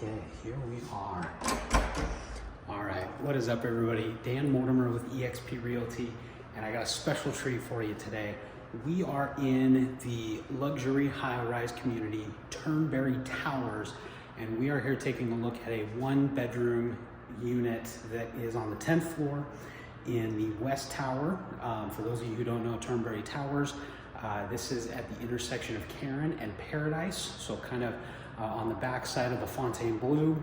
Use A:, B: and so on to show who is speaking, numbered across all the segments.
A: Okay, here we are. All right, what is up everybody? Dan Mortimer with eXp Realty, and I got a special treat for you today. We are in the luxury high-rise community, Turnberry Towers, and we are here taking a look at a one-bedroom unit that is on the 10th floor in the West Tower. For those of you who don't know Turnberry Towers, this is at the intersection of Karen and Paradise, so kind of on the back side of the Fontainebleau.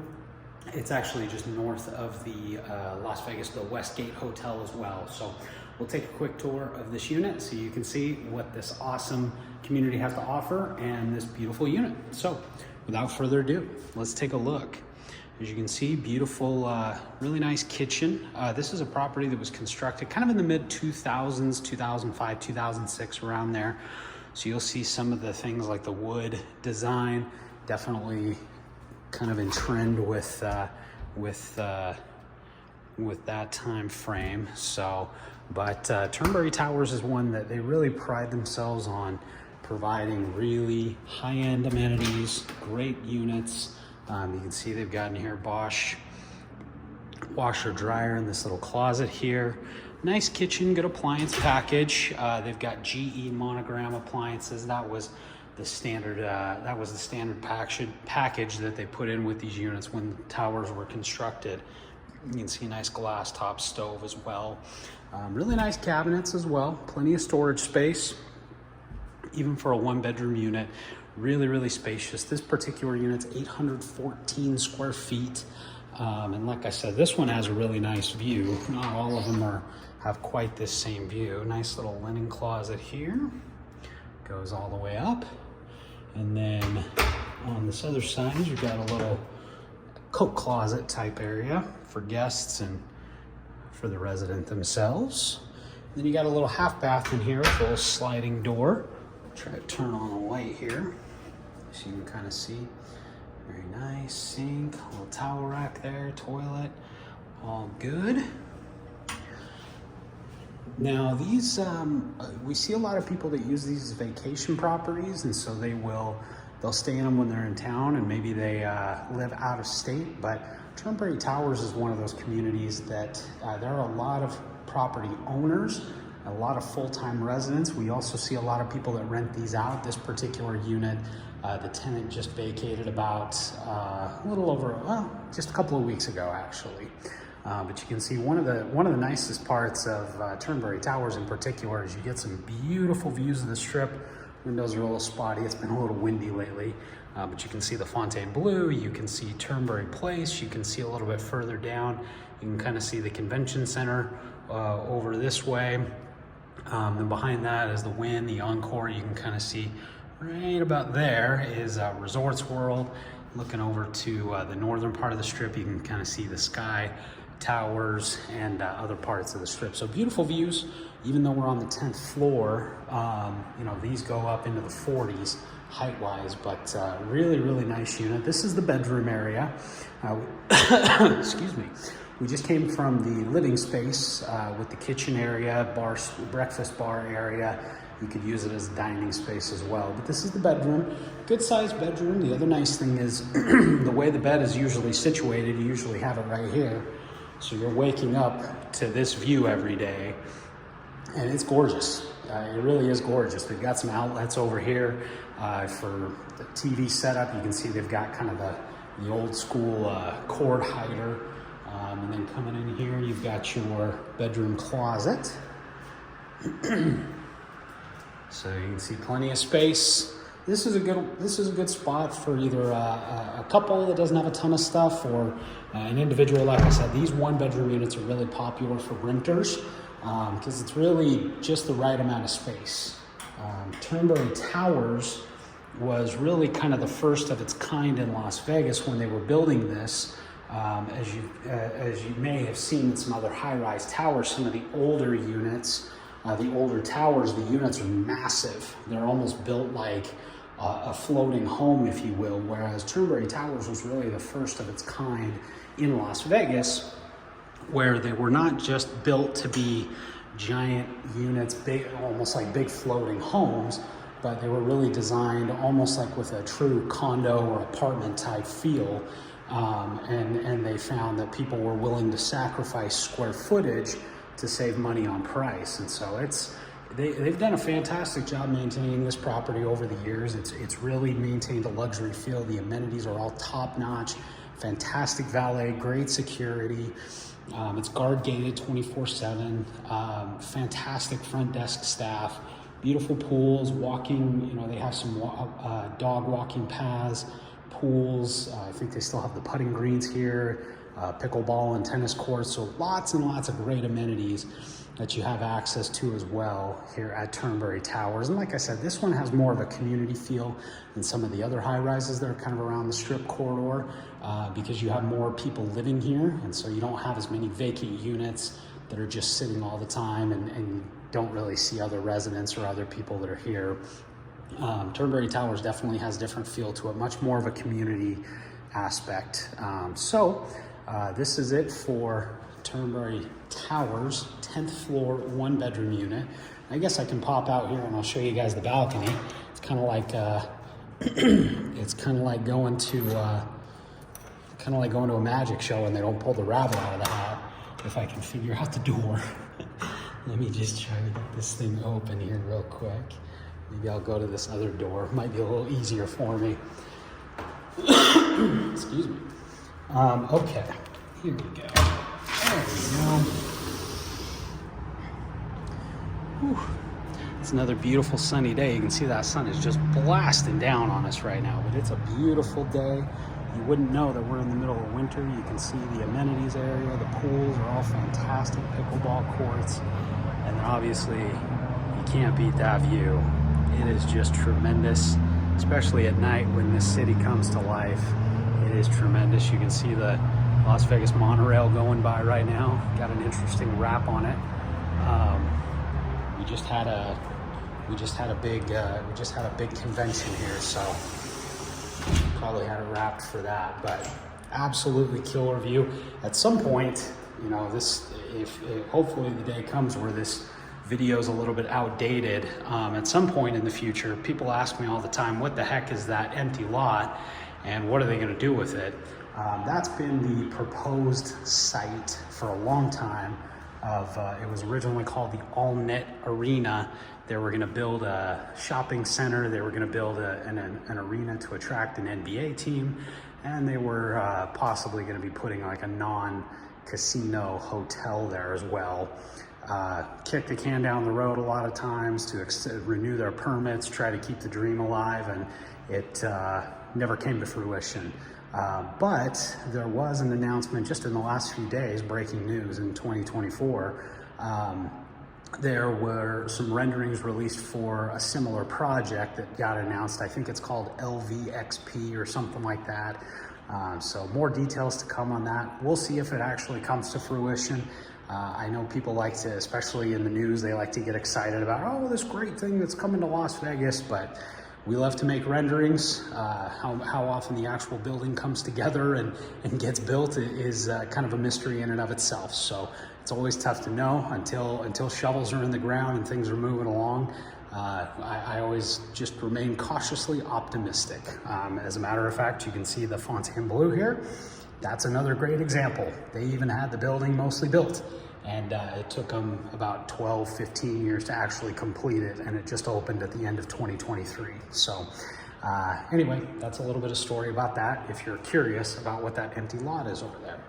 A: It's actually just north of the Las Vegas, the Westgate Hotel as well. So we'll take a quick tour of this unit so you can see what this awesome community has to offer and this beautiful unit. So without further ado, let's take a look. As you can see, beautiful, really nice kitchen. This is a property that was constructed kind of in the mid 2000s, 2005, 2006, around there. So you'll see some of the things like the wood design, definitely kind of in trend with that time frame. So, but Turnberry Towers is one that they really pride themselves on providing really high-end amenities, great units. You can see they've got in here Bosch washer dryer in this little closet here. Nice kitchen, good appliance package. They've got GE monogram appliances. That was the standard package that they put in with these units when the towers were constructed. You can see a nice glass top stove as well. Really nice cabinets as well. Plenty of storage space, even for a one-bedroom unit. Really, really spacious. This particular unit's 814 square feet. And like I said, this one has a really nice view. Not all of them have quite this same view. Nice little linen closet here. Goes all the way up. And then on this other side, you've got a little coat closet type area for guests and for the resident themselves. Then you got a little half bath in here, full sliding door. Try to turn on the light here so you can kind of see. Very nice sink, a little towel rack there, toilet, all good. Now these, we see a lot of people that use these as vacation properties, and so they'll stay in them when they're in town, and maybe they live out of state. But Turnberry Towers is one of those communities that there are a lot of property owners, a lot of full-time residents. We also see a lot of people that rent these out. This particular unit, the tenant just vacated about a little over, well, just a couple of weeks ago actually. But you can see one of the nicest parts of Turnberry Towers in particular is you get some beautiful views of the strip. Windows are a little spotty. It's been a little windy lately, but you can see the Fontainebleau. You can see Turnberry Place. You can see a little bit further down. You can kind of see the convention center over this way. And behind that is the Wynn, the Encore. You can kind of see right about there is Resorts World. Looking over to the northern part of the strip, you can kind of see the Sky Towers and other parts of the strip. So beautiful views. Even though we're on the 10th floor, you know, these go up into the 40s height-wise, but really, really nice unit. This is the bedroom area. Excuse me. We just came from the living space with the kitchen area, breakfast bar area. You could use it as a dining space as well. But this is the bedroom, good sized bedroom. The other nice thing is the way the bed is usually situated, you usually have it right here. So you're waking up to this view every day, and it's gorgeous. It really is gorgeous. They've got some outlets over here for the TV setup. You can see they've got kind of the old school cord hider. And then coming in here, you've got your bedroom closet. So you can see plenty of space. This is a good spot for either a couple that doesn't have a ton of stuff, or an individual. Like I said, these one-bedroom units are really popular for renters because it's really just the right amount of space. Turnberry Towers was really kind of the first of its kind in Las Vegas when they were building this. As you may have seen in some other high-rise towers, some of the older units, the older towers, the units are massive. They're almost built like a floating home, if you will, whereas Turnberry Towers was really the first of its kind in Las Vegas, where they were not just built to be giant units, big, almost like big floating homes, but they were really designed almost like with a true condo or apartment type feel. and they found that people were willing to sacrifice square footage to save money on price. And so they've done a fantastic job maintaining this property over the years. It's really maintained a luxury feel. The amenities are all top notch, fantastic valet, great security. It's guard gated 24/7, fantastic front desk staff, beautiful pools, walking, they have some dog walking paths, pools. I think they still have the putting greens here, pickleball and tennis courts. So lots and lots of great amenities that you have access to as well here at Turnberry Towers. And like I said, this one has more of a community feel than some of the other high rises that are kind of around the Strip corridor, because you have more people living here. And so you don't have as many vacant units that are just sitting all the time, and you don't really see other residents or other people that are here. Turnberry Towers definitely has a different feel to it, much more of a community aspect. This is it for Turnberry Towers, 10th floor, 1-bedroom unit. I guess I can pop out here and I'll show you guys the balcony. It's kind of like going to a magic show and they don't pull the rabbit out of the hat. If I can figure out the door. Let me just try to get this thing open here real quick. Maybe I'll go to this other door. Might be a little easier for me. Excuse me. Okay, here we go. There we go. Whew. It's another beautiful sunny day. You can see that sun is just blasting down on us right now, but it's a beautiful day. You wouldn't know that we're in the middle of winter. You can see the amenities area. The pools are all fantastic, pickleball courts. And then obviously, you can't beat that view. It is just tremendous, especially at night when this city comes to life. It is tremendous. You can see the Las Vegas monorail going by right now. Got an interesting wrap on it. We just had a big convention here, so probably had it wrapped for that. But absolutely killer view. At some point, if hopefully the day comes where this video is a little bit outdated. At some point in the future, people ask me all the time, what the heck is that empty lot and what are they going to do with it? That's been the proposed site for a long time. It was originally called the All Net Arena. They were going to build a shopping center. They were going to build an arena to attract an NBA team. And they were possibly going to be putting like a non-casino hotel there as well. Kicked the can down the road a lot of times to renew their permits, try to keep the dream alive, and it never came to fruition. But there was an announcement just in the last few days, breaking news in 2024. There were some renderings released for a similar project that got announced. I think it's called LVXP or something like that. So more details to come on that. We'll see if it actually comes to fruition. I know people like to, especially in the news, they like to get excited about, oh, this great thing that's coming to Las Vegas, but we love to make renderings. How often the actual building comes together and gets built is kind of a mystery in and of itself. So it's always tough to know until shovels are in the ground and things are moving along. I always just remain cautiously optimistic. As a matter of fact, you can see the Fontaine Bleu here. That's another great example. They even had the building mostly built, and it took them about 12, 15 years to actually complete it, and it just opened at the end of 2023. So anyway, that's a little bit of story about that if you're curious about what that empty lot is over there.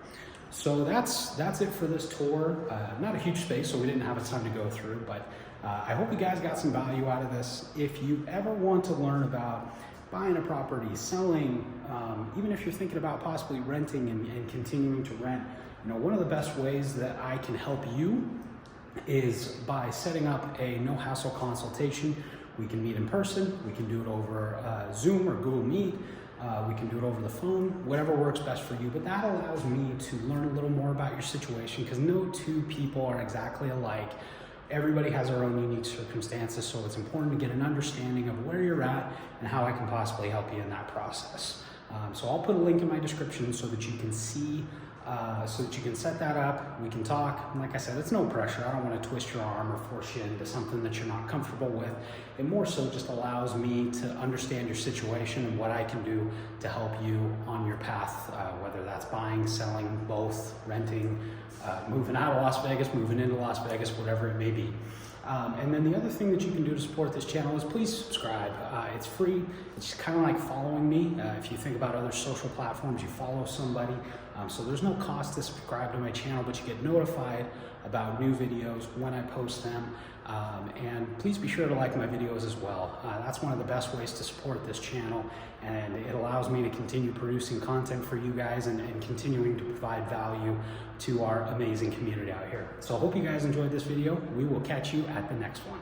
A: So that's it for this tour. Not a huge space, so we didn't have a ton to go through, but I hope you guys got some value out of this. If you ever want to learn about buying a property, selling, even if you're thinking about possibly renting and continuing to rent, one of the best ways that I can help you is by setting up a no-hassle consultation. We can meet in person, we can do it over Zoom or Google Meet, we can do it over the phone, whatever works best for you. But that allows me to learn a little more about your situation, because no two people are exactly alike. Everybody has their own unique circumstances, so it's important to get an understanding of where you're at and how I can possibly help you in that process. So I'll put a link in my description so that you can see so that you can set that up, we can talk. And like I said, it's no pressure. I don't want to twist your arm or force you into something that you're not comfortable with. It more so just allows me to understand your situation and what I can do to help you on your path, whether that's buying, selling, both, renting, moving out of Las Vegas, moving into Las Vegas, whatever it may be. And then the other thing that you can do to support this channel is please subscribe. It's free. It's kind of like following me. If you think about other social platforms, you follow somebody. So there's no cost to subscribe to my channel, but you get notified about new videos when I post them. And please be sure to like my videos as well. That's one of the best ways to support this channel, and it allows me to continue producing content for you guys and continuing to provide value to our amazing community out here. So I hope you guys enjoyed this video. We will catch you at the next one.